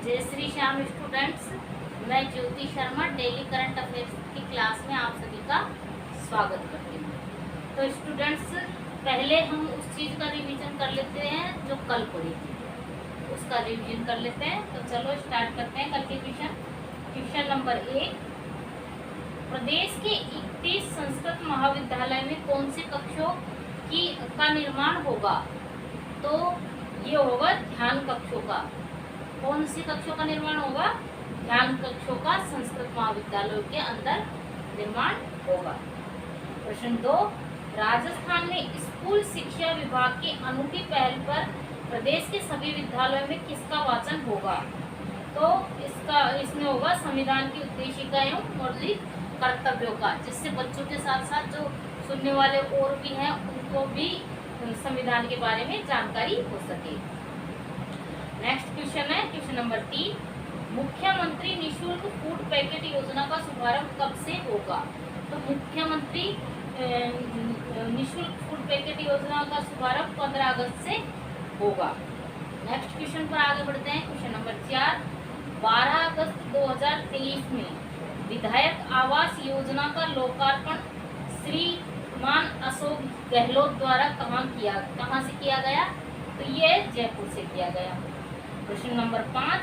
जय श्री श्याम स्टूडेंट्स, मैं Jyoti Sharma daily current affairs की क्लास में आप सभी का स्वागत करती हूँ। तो स्टूडेंट्स, पहले हम उस चीज़ का रिवीजन कर लेते हैं जो कल पढ़ी थी, उसका रिवीजन कर लेते हैं। तो चलो स्टार्ट करते हैं कल के क्वेश्चन। क्वेश्चन नंबर 1, प्रदेश के 31 संस्कृत महाविद्यालय में कौन से कक्षों का निर्माण होगा? तो ये होगा ध्यान कक्षों का। कौन सी कक्षों का निर्माण होगा? ध्यान कक्षों का संस्कृत महाविद्यालयों के अंदर निर्माण होगा। प्रश्न 2, राजस्थान में स्कूल शिक्षा विभाग की अनूठी पहल पर प्रदेश के सभी विद्यालयों में किसका वाचन होगा? तो इसमें होगा संविधान की उद्देशिका एवं मौलिक कर्तव्यों का, जिससे बच्चों के साथ साथ जो सुनने वाले और भी हैं उनको भी संविधान के बारे में जानकारी हो सके। नेक्स्ट क्वेश्चन है क्वेश्चन नंबर 3, मुख्यमंत्री निःशुल्क फूड पैकेट योजना का शुभारंभ कब से होगा? तो मुख्यमंत्री निःशुल्क फूड पैकेट योजना का शुभारंभ 15 अगस्त से होगा। नेक्स्ट क्वेश्चन पर आगे बढ़ते हैं। क्वेश्चन नंबर 4, 12 अगस्त 2023 में विधायक आवास योजना का लोकार्पण श्रीमान अशोक गहलोत द्वारा कहाँ से किया गया? तो ये जयपुर से किया गया। प्रश्न नंबर 5,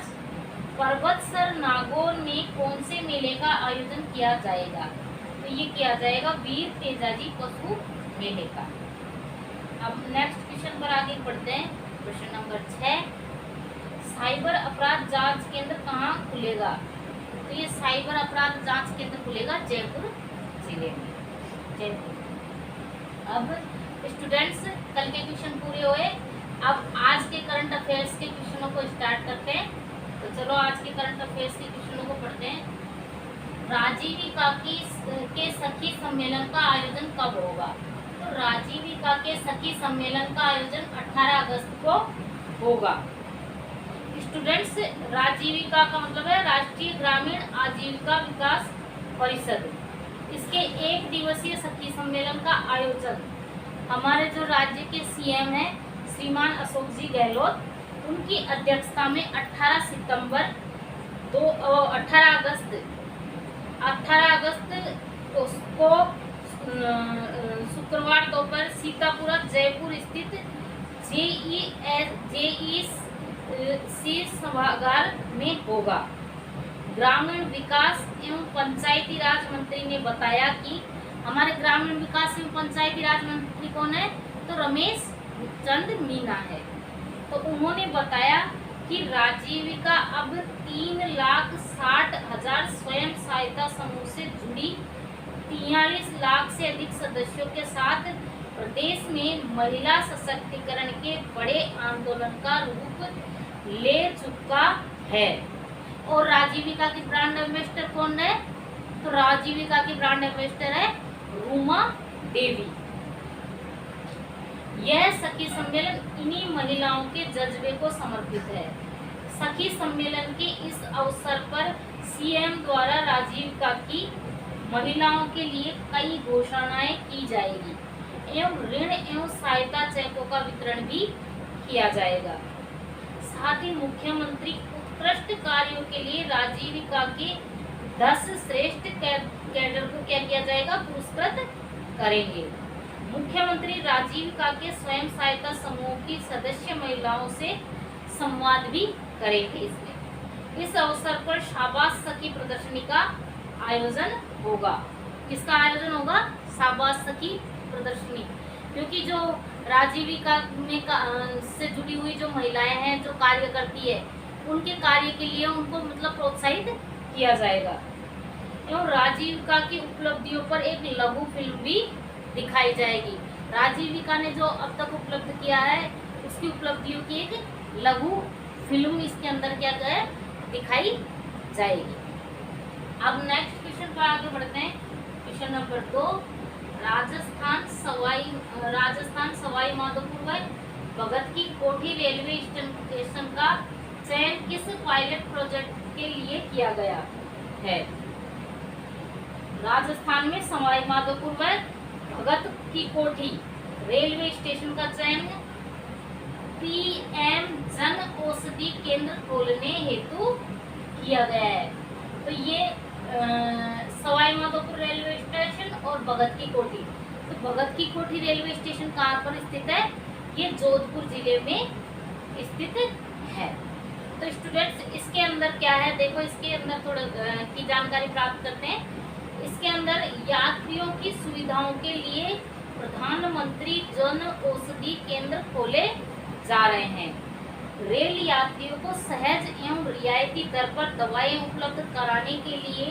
पर्वतसर नागौर में कौन से मेले का आयोजन किया जाएगा? तो ये किया जाएगा वीर तेजाजी पशु मेले का। अब नेक्स्ट क्वेश्चन पर आगे बढ़ते हैं। प्रश्न नंबर 6, साइबर अपराध जांच केंद्र कहाँ खुलेगा? तो ये साइबर अपराध जांच केंद्र खुलेगा जयपुर जिले में, जयपुर। अब स्टूडेंट्स, कल के क्वेश्चन पूरे हुए। अब आज के करंट अफेयर्स के क्वेश्चनों को स्टार्ट करते हैं। तो चलो आज के करंट अफेयर्स के क्वेश्चनों को पढ़ते हैं। राजीविका के सखी सम्मेलन का आयोजन कब होगा? तो राजीविका के सखी सम्मेलन का आयोजन 18 अगस्त को होगा। स्टूडेंट्स, राजीविका का मतलब है राष्ट्रीय ग्रामीण आजीविका विकास परिषद। इसके 1 दिवसीय सखी सम्मेलन का आयोजन हमारे जो राज्य के सीएम हैं श्रीमान अशोक जी गहलोत, उनकी अध्यक्षता में 18 अगस्त को शुक्रवार दोपहर सीतापुरा जयपुर स्थित जेईसी सभागार में होगा। ग्रामीण विकास एवं पंचायती राज मंत्री ने बताया कि हमारे ग्रामीण विकास एवं पंचायती राज मंत्री कौन है? तो रमेश चंद मीना है। तो उन्होंने बताया कि राजीविका अब 3,60,000 स्वयं सहायता समूह से जुड़ी 43 लाख से अधिक सदस्यों के साथ प्रदेश में महिला सशक्तिकरण के बड़े आंदोलन का रूप ले चुका है। और राजीविका की ब्रांड एम्बेसडर कौन है? तो राजीविका की ब्रांड एम्बेसडर है रूमा देवी। यह सखी सम्मेलन इन्हीं महिलाओं के जज्बे को समर्पित है। सखी सम्मेलन के इस अवसर पर सीएम द्वारा राजीविका की महिलाओं के लिए कई घोषणाएं की जाएगी एवं ऋण एवं सहायता चेकों का वितरण भी किया जाएगा। साथ ही मुख्यमंत्री उत्कृष्ट कार्यों के लिए राजीविका के 10 श्रेष्ठ कैडर को क्या किया जाएगा? पुरस्कृत करेंगे। मुख्यमंत्री राजीविका के स्वयं सहायता समूह की सदस्य महिलाओं से संवाद भी करेंगे। इसमें इस अवसर पर शाबाश सखी प्रदर्शनी का आयोजन होगा। किसका आयोजन होगा? शाबाश सखी प्रदर्शनी। क्योंकि जो राजीविका में से जुड़ी हुई जो महिलाएं हैं, जो कार्य करती है, उनके कार्य के लिए उनको मतलब प्रोत्साहित किया जाएगा। एवं राजीविका की उपलब्धियों पर एक लघु फिल्म भी दिखाई जाएगी। राजीविका ने जो अब तक उपलब्ध किया है उसकी उपलब्धियों की एक लघु फिल्म इसके अंदर क्या है? दिखाई जाएगी। अब नेक्स्ट क्वेश्चन पर आगे बढ़ते हैं। क्वेश्चन नंबर 2, राजस्थान सवाई माधोपुर में भगत की कोठी रेलवे स्टेशन का चयन किस पायलट प्रोजेक्ट के लिए किया गया है? राजस्थान में सवाई माधोपुर में भगत की कोठी रेलवे स्टेशन का चयन पीएम जन औषधि केंद्र खोलने हेतु किया गया है। तो ये सवाई माधोपुर रेलवे स्टेशन और भगत की कोठी। तो भगत की कोठी रेलवे स्टेशन कहाँ पर स्थित है? ये जोधपुर जिले में स्थित है। तो स्टूडेंट्स इसके अंदर क्या है, देखो इसके अंदर थोड़ा की जानकारी प्राप्त करते हैं। इसके अंदर यात्रियों की सुविधाओं के लिए प्रधानमंत्री जन औषधि केंद्र खोले जा रहे हैं। रेल यात्रियों को सहज एवं रियायती दर पर दवाएं उपलब्ध कराने के लिए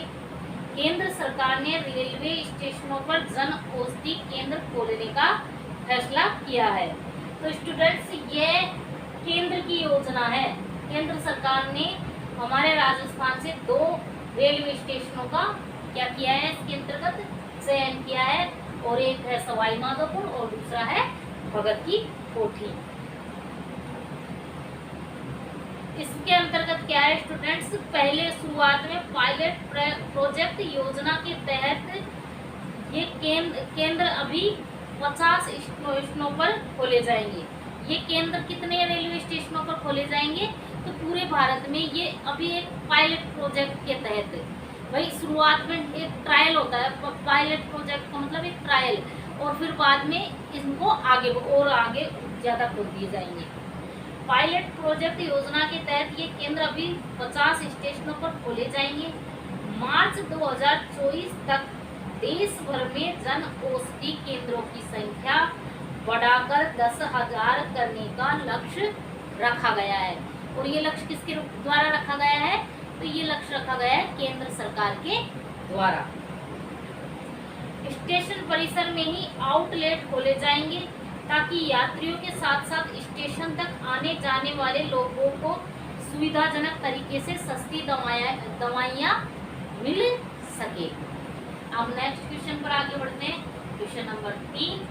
केंद्र सरकार ने रेलवे स्टेशनों पर जन औषधि केंद्र खोलने का फैसला किया है। तो स्टूडेंट्स ये केंद्र की योजना है। केंद्र सरकार ने हमारे राजस्थान से 2 रेलवे स्टेशनों का क्या किया है, इसके अंतर्गत चयन किया है, और एक है सवाई माधोपुर और दूसरा है भगत की कोठी। इसके अंतर्गत क्या है स्टूडेंट्स, पहले शुरुआत में पायलट प्रोजेक्ट योजना के तहत ये केंद्र अभी 50 स्टेशनों पर खोले जाएंगे। ये केंद्र कितने रेलवे स्टेशनों पर खोले जाएंगे? तो पूरे भारत में ये अभी एक पायलट प्रोजेक्ट के तहत, भाई शुरुआत में एक ट्रायल होता है, पायलट प्रोजेक्ट का मतलब एक ट्रायल, और फिर बाद में इनको आगे ज़्यादा खोल दिए जाएंगे। पायलट प्रोजेक्ट योजना के तहत ये केंद्र अभी 50 स्टेशनों पर खोले जाएंगे। मार्च 2024 तक देश भर में जन औषधि केंद्रों की संख्या बढ़ाकर 10,000 करने का लक्ष्य रखा गया है। और ये लक्ष्य किसके द्वारा रखा गया है? तो ये लक्ष्य रखा गया है केंद्र सरकार के द्वारा। स्टेशन परिसर में ही आउटलेट खोले जाएंगे ताकि यात्रियों के साथ साथ स्टेशन तक आने जाने वाले लोगों को सुविधाजनक तरीके से सस्ती दवाइयाँ मिल सके। अब नेक्स्ट क्वेश्चन पर आगे बढ़ते हैं। क्वेश्चन नंबर 3,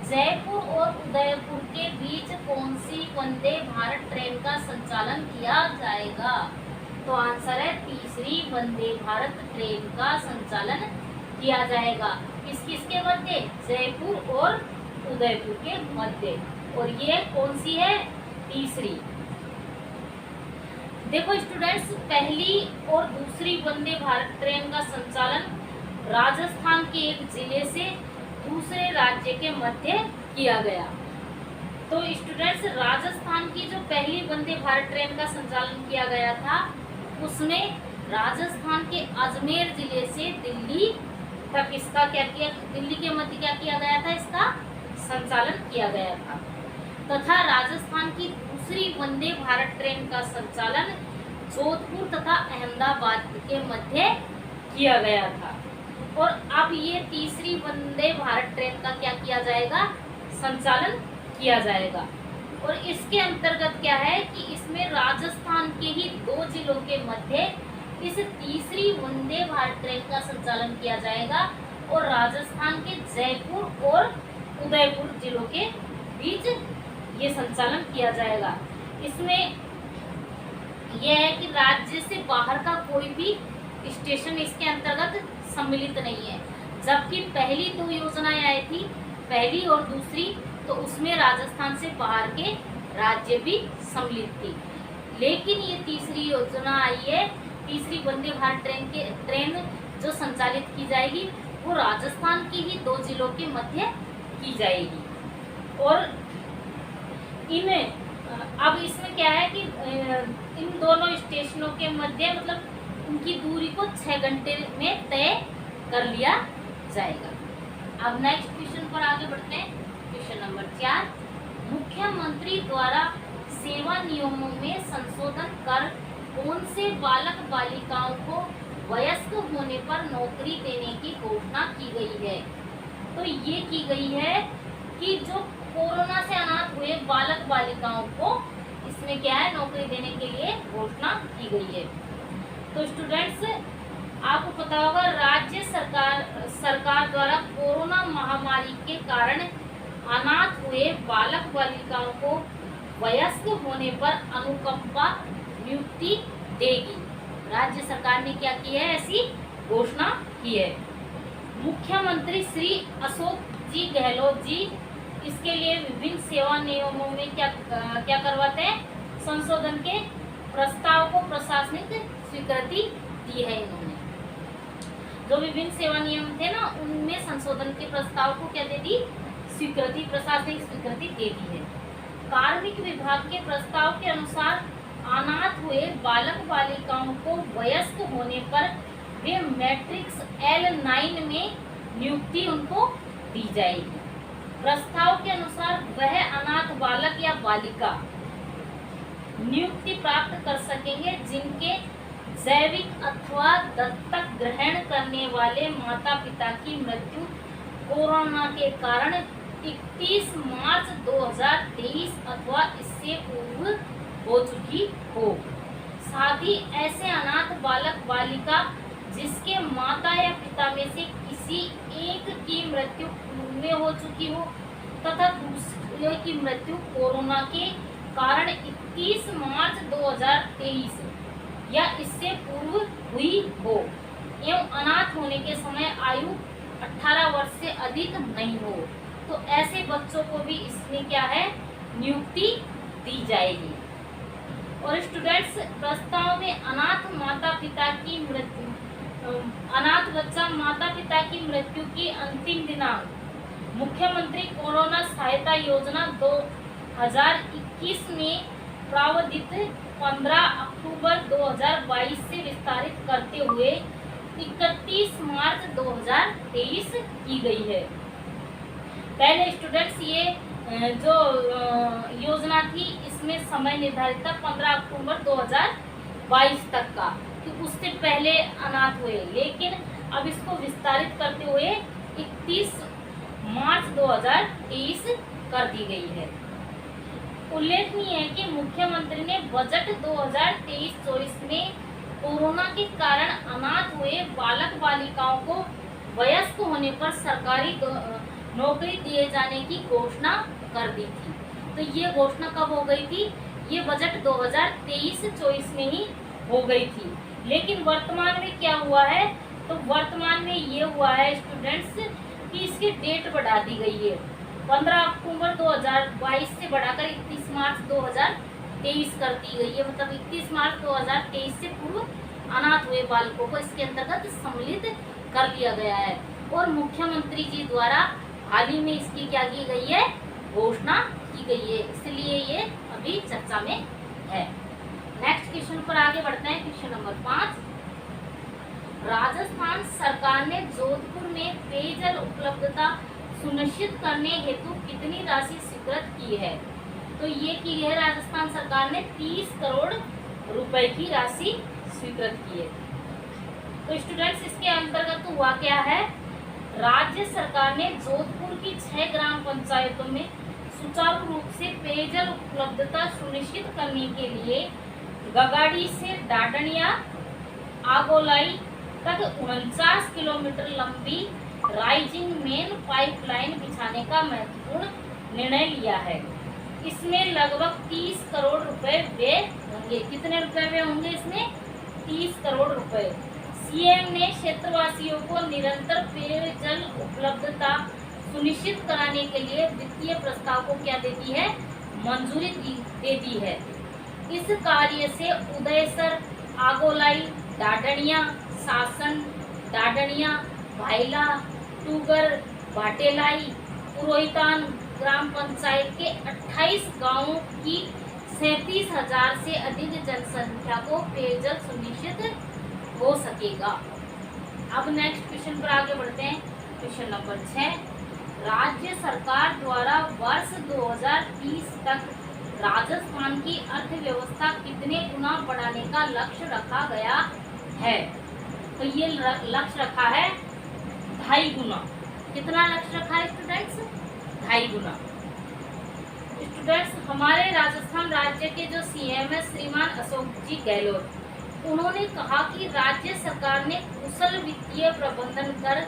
जयपुर और उदयपुर के बीच कौन सी वंदे भारत ट्रेन का संचालन किया जाएगा? तो आंसर है तीसरी वंदे भारत ट्रेन का संचालन किया जाएगा। किसके मध्य? जयपुर और उदयपुर के मध्य। और ये कौन सी है? तीसरी। देखो स्टूडेंट्स, पहली और दूसरी वंदे भारत ट्रेन का संचालन राजस्थान के एक जिले से दूसरे राज्य के मध्य किया गया। तो स्टूडेंट्स, राजस्थान की जो पहली वंदे भारत ट्रेन का संचालन किया गया था, उसमें राजस्थान के अजमेर जिले से दिल्ली तक इसका क्या किया, दिल्ली के मध्य क्या किया गया था, इसका संचालन किया गया था। तथा राजस्थान की दूसरी वंदे भारत ट्रेन का संचालन जोधपुर तथा अहमदाबाद के मध्य किया गया था। और अब ये तीसरी वंदे भारत ट्रेन का क्या किया जाएगा? संचालन किया जाएगा। और इसके अंतर्गत क्या है कि इसमें राजस्थान के ही 2 जिलों के मध्य इस तीसरी वंदे भारत ट्रेन का संचालन किया जाएगा और राजस्थान के जयपुर और उदयपुर जिलों के बीच ये संचालन किया जाएगा। इसमें यह है कि राज्य से बाहर का कोई भी स्टेशन इसके अंतर्गत सम्मिलित नहीं है। जबकि पहली 2 योजनाएं आई थी, पहली और दूसरी, तो उसमें राजस्थान से बाहर के राज्य भी सम्मिलित थी। लेकिन ये तीसरी योजना आई है, तीसरी वंदे भारत ट्रेन जो संचालित की जाएगी वो राजस्थान के ही 2 जिलों के मध्य की जाएगी। और अब इसमें क्या है कि इन दोनों स्टेशनों के मध्य मतलब उनकी दूरी को 6 घंटे में तय कर लिया जाएगा। अब नेक्स्ट क्वेश्चन पर आगे बढ़ते हैं। क्वेश्चन नंबर 4, मुख्यमंत्री द्वारा सेवा नियमों में संशोधन कर कौन से बालक बालिकाओं को वयस्क होने पर नौकरी देने की घोषणा की गई है? तो ये की गई है कि जो कोरोना से अनाथ हुए बालक बालिकाओं को इसमें क्या है, नौकरी देने के लिए घोषणा की गई है। तो स्टूडेंट्स, आपको पता होगा राज्य सरकार द्वारा कोरोना महामारी के कारण अनाथ हुए बालक बालिकाओं को वयस्क होने पर अनुकंपा नियुक्ति देगी। राज्य सरकार ने क्या की है, ऐसी घोषणा की है। मुख्यमंत्री श्री अशोक जी गहलोत जी इसके लिए विभिन्न सेवा नियमों में क्या करवाते हैं, संशोधन के प्रस्ताव को प्रशासनिक स्वीकृति दी है इन्होंने। जो विभिन्न सेवा नियम थे ना, उनमें संशोधन के प्रस्ताव को क्या दे दी? स्वीकृति, प्रशासनिक स्वीकृति दे दी है। कार्मिक विभाग के प्रस्ताव के अनुसार अनाथ हुए बालक बालिकाओं को वयस्क होने पर वे मैट्रिक्स L9 में नियुक्ति उनको दी जाएगी। प्रस्ताव के अनुसार वह अनाथ बालक या बालिका नियुक्ति प्राप्त कर सकेंगे जिनके जैविक अथवा दत्तक ग्रहण करने वाले माता पिता की मृत्यु कोरोना के कारण 31 मार्च 2023 अथवा इससे पूर्व हो चुकी हो। साथ ही ऐसे अनाथ बालक बालिका जिसके माता या पिता में से किसी एक की मृत्यु पूर्व में हो चुकी हो तथा दूसरे की मृत्यु कोरोना के कारण 31 मार्च 2023 या इससे पूर्व हुई हो एवं अनाथ होने के समय आयु 18 वर्ष से अधिक नहीं हो, तो ऐसे बच्चों को भी इसमें क्या है? नियुक्ति दी जाएगी। और स्टूडेंट्स, प्रस्ताव में अनाथ माता पिता की मृत्यु अनाथ बच्चा माता पिता की मृत्यु की अंतिम दिनांक मुख्यमंत्री कोरोना सहायता योजना 2021 में प्रावधानित 15 अक्टूबर 2022 से विस्तारित करते हुए 31 मार्च 2023 की गई है। पहले स्टूडेंट्स ये जो योजना थी इसमें समय निर्धारित था 15 अक्टूबर 2022 तक का, कि उससे पहले अनाथ हुए, लेकिन अब इसको विस्तारित करते हुए 31 मार्च 2023 कर दी गई है। उल्लेखनीय है कि मुख्यमंत्री ने बजट 2023-24 में कोरोना के कारण अनाथ हुए बालक बालिकाओं को वयस्क होने पर सरकारी नौकरी दिए जाने की घोषणा कर दी थी। तो ये घोषणा कब हो गई थी? ये बजट 2023-24 में ही हो गई थी। लेकिन वर्तमान में क्या हुआ है? तो वर्तमान में ये हुआ है स्टूडेंट्स कि इसकी डेट बढ़ा दी गई है। 15 अक्टूबर 2022 से बढ़ाकर 31 मार्च 2023 कर दी गई है। मतलब 31 मार्च 2023 से पूर्व अनाथ हुए बालकों को इसके अंतर्गत सम्मिलित कर लिया गया है और मुख्यमंत्री जी द्वारा हाल ही में इसकी क्या की गई है? घोषणा की गई है, इसलिए ये अभी चर्चा में है। नेक्स्ट क्वेश्चन पर आगे बढ़ते हैं। क्वेश्चन नंबर 5, राजस्थान सरकार ने जोधपुर में पेयजल उपलब्धता सुनिश्चित करने हेतु कितनी राशि स्वीकृत की है? तो ये की है राजस्थान सरकार ने 30 करोड़ रुपए की राशि स्वीकृत की है। तो स्टूडेंट्स, इसके अंतर्गत हुआ क्या है? राज्य सरकार ने जोधपुर की 6 ग्राम पंचायतों में सुचारू रूप से पेयजल उपलब्धता सुनिश्चित करने के लिए गगाड़ी से डाडनिया आगोलाई तक 49 किलोमीटर लंबी राइजिंग मेन पाइपलाइन बिछाने का महत्वपूर्ण निर्णय लिया है। इसमें लगभग 30 करोड़ रुपए व्यय होंगे। कितने रुपए व्यय होंगे इसमें? 30 करोड़ रुपए। सीएम ने क्षेत्रवासियों को निरंतर पेयजल उपलब्धता सुनिश्चित कराने के लिए वित्तीय प्रस्ताव को क्या दे दी है? मंजूरी दे दी है। इस कार्य से उदयसर, आगोलाई, डाडनिया, सासन, डाडनिया, भाईला, टूगर, भाटेलाई, पुरोहितान ग्राम पंचायत के 28 गांवों की 37,000 से अधिक जनसंख्या को पेयजल सुनिश्चित हो सकेगा। अब नेक्स्ट क्वेश्चन पर आगे बढ़ते हैं। क्वेश्चन नंबर 6, राज्य सरकार द्वारा वर्ष 2030 तक राजस्थान की अर्थव्यवस्था कितने गुना बढ़ाने का लक्ष्य रखा गया है? तो ये लक्ष्य रखा है 2.5 गुना। कितना लक्ष्य रखा है स्टूडेंट्स? 2.5 गुना। स्टूडेंट्स, हमारे राजस्थान राज्य के जो सीएम है श्रीमान अशोक जी गहलोत, उन्होंने कहा कि राज्य सरकार ने कुशल वित्तीय प्रबंधन कर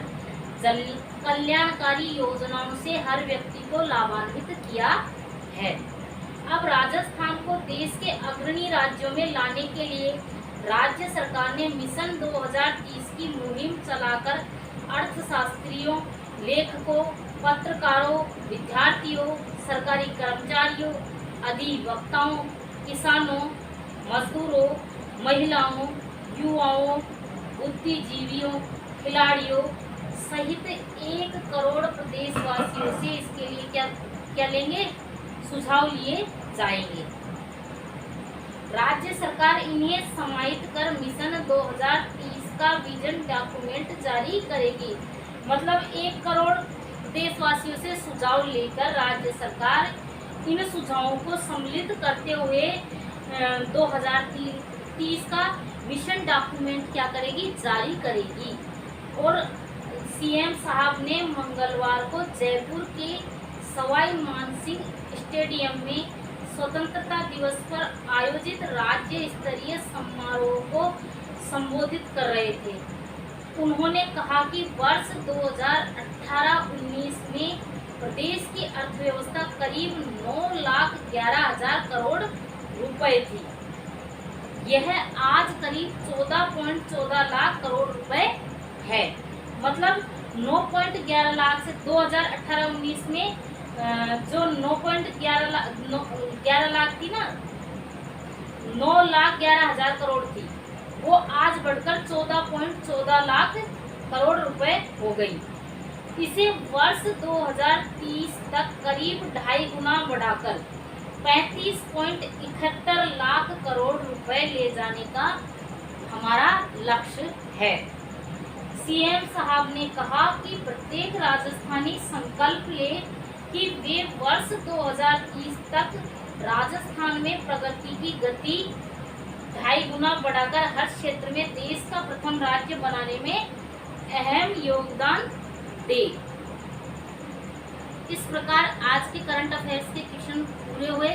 जन कल्याणकारी योजनाओं से हर व्यक्ति को लाभान्वित किया है। अब राजस्थान को देश के अग्रणी राज्यों में लाने के लिए राज्य सरकार ने मिशन 2030 की मुहिम चलाकर अर्थशास्त्रियों, लेखकों, पत्रकारों, विद्यार्थियों, सरकारी कर्मचारियों, अधिवक्ताओं, किसानों, मजदूरों, महिलाओं, युवाओं, बुद्धिजीवियों, खिलाड़ियों सहित 1 करोड़ प्रदेशवासियों से इसके लिए क्या लेंगे, सुझाव लिए जाएंगे। राज्य सरकार इन्हें समाहित कर मिशन 2030 का विजन डॉक्यूमेंट जारी करेगी। मतलब 1 करोड़ देशवासियों से सुझाव लेकर राज्य सरकार इन सुझावों को सम्मिलित करते हुए 2030 का मिशन डॉक्यूमेंट क्या करेगी, जारी करेगी। और सीएम साहब ने मंगलवार को जयपुर के सवाई मानसिंह स्टेडियम में स्वतंत्रता दिवस पर आयोजित राज्य स्तरीय समारोह को संबोधित कर रहे थे। उन्होंने कहा कि वर्ष 2018-19 में प्रदेश की अर्थव्यवस्था करीब 9,11,000 करोड़ रुपए थी। यह आज करीब 14.14 लाख करोड़ रुपए है। मतलब 9.11 लाख से 2018-19 में जो 9.11 लाख थी ना, 9,11,000 करोड़ थी, वो आज बढ़कर 14.14 लाख करोड़ रुपए हो गई। इसे वर्ष 2030 तक करीब 2.5 गुना बढ़ाकर 35.71 लाख करोड़ रुपए ले जाने का हमारा लक्ष्य है। सीएम साहब ने कहा कि प्रत्येक राजस्थानी संकल्प ले कि वे वर्ष 2030 तक राजस्थान में प्रगति की गति 2.5 गुना बढ़ाकर हर क्षेत्र में देश का प्रथम राज्य बनाने में अहम योगदान दे। इस प्रकार आज के करंट अफेयर्स के क्वेश्चन पूरे हुए।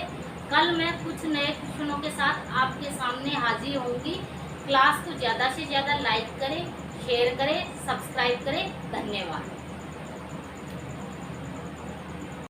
कल मैं कुछ नए क्वेश्चनों के साथ आपके सामने हाजिर होंगी। क्लास को ज़्यादा से ज़्यादा लाइक करें, शेयर करें, सब्सक्राइब करें। धन्यवाद।